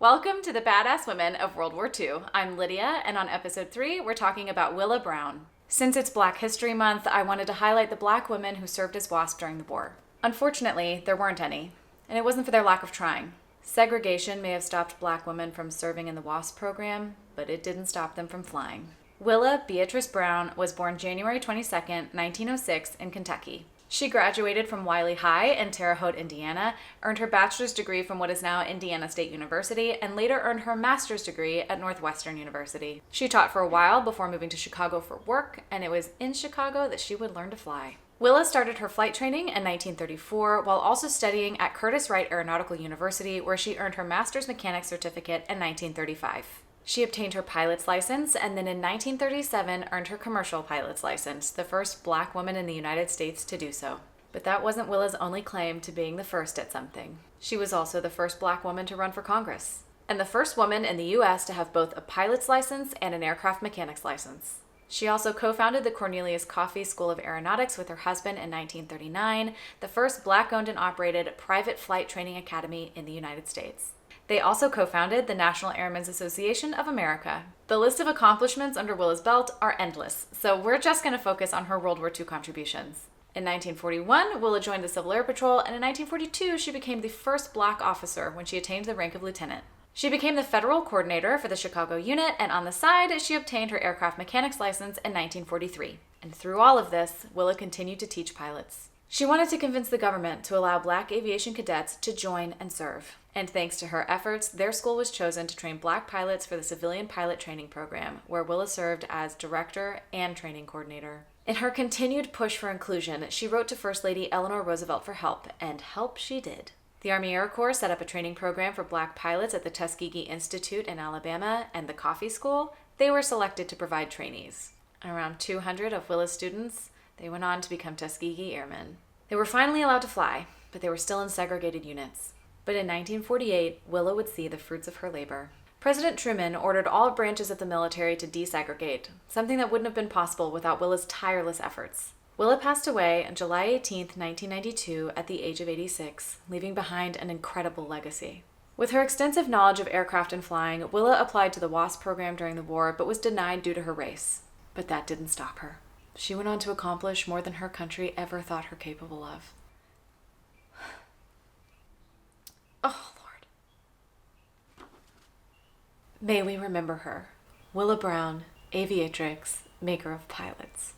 Welcome to the Badass Women of World War II. I'm Lydia, and on episode 3, we're talking about Willa Brown. Since it's Black History Month, I wanted to highlight the Black women who served as WASP during the war. Unfortunately, there weren't any, and it wasn't for their lack of trying. Segregation may have stopped Black women from serving in the WASP program, but it didn't stop them from flying. Willa Beatrice Brown was born January 22, 1906 in Kentucky. She graduated from WWII in Terre Haute, Indiana, earned her bachelor's degree from what is now Indiana State University, and later earned her master's degree at Northwestern University. She taught for a while before moving to Chicago for work, and it was in Chicago that she would learn to fly. Willa started her flight training in 1934 while also studying at Curtiss-Wright Aeronautical University, where she earned her master's mechanics certificate in 1935. She obtained her pilot's license and then in 1937 earned her commercial pilot's license, the first Black woman in the United States to do so. But that wasn't Willa's only claim to being the first at something. She was also the first Black woman to run for Congress, and the first woman in the U.S. to have both a pilot's license and an aircraft mechanic's license. She also co-founded the Cornelius Coffey School of Aeronautics with her husband in 1939, the first Black-owned and operated private flight training academy in the United States. They also co-founded the National Airmen's Association of America. The list of accomplishments under Willa's belt are endless, so we're just going to focus on her World War II contributions. In 1941, Willa joined the Civil Air Patrol, and in 1942, she became the first Black officer when she attained the rank of lieutenant. She became the federal coordinator for the Chicago unit, and on the side, she obtained her aircraft mechanic's license in 1943. And through all of this, Willa continued to teach pilots. She wanted to convince the government to allow Black aviation cadets to join and serve. And thanks to her efforts, their school was chosen to train Black pilots for the Civilian Pilot Training Program, where Willa served as director and training coordinator. In her continued push for inclusion, she wrote to First Lady Eleanor Roosevelt for help, and help she did. The Army Air Corps set up a training program for Black pilots at the Tuskegee Institute in Alabama and the Coffey School. They were selected to provide trainees. Around 200 of Willa's students, they went on to become Tuskegee Airmen. They were finally allowed to fly, but they were still in segregated units. But in 1948, Willa would see the fruits of her labor. President Truman ordered all branches of the military to desegregate, something that wouldn't have been possible without Willa's tireless efforts. Willa passed away on July 18, 1992, at the age of 86, leaving behind an incredible legacy. With her extensive knowledge of aircraft and flying, Willa applied to the WASP program during the war, but was denied due to her race. But that didn't stop her. She went on to accomplish more than her country ever thought her capable of. Oh, Lord. May we remember her. Willa Brown, Aviatrix, maker of pilots.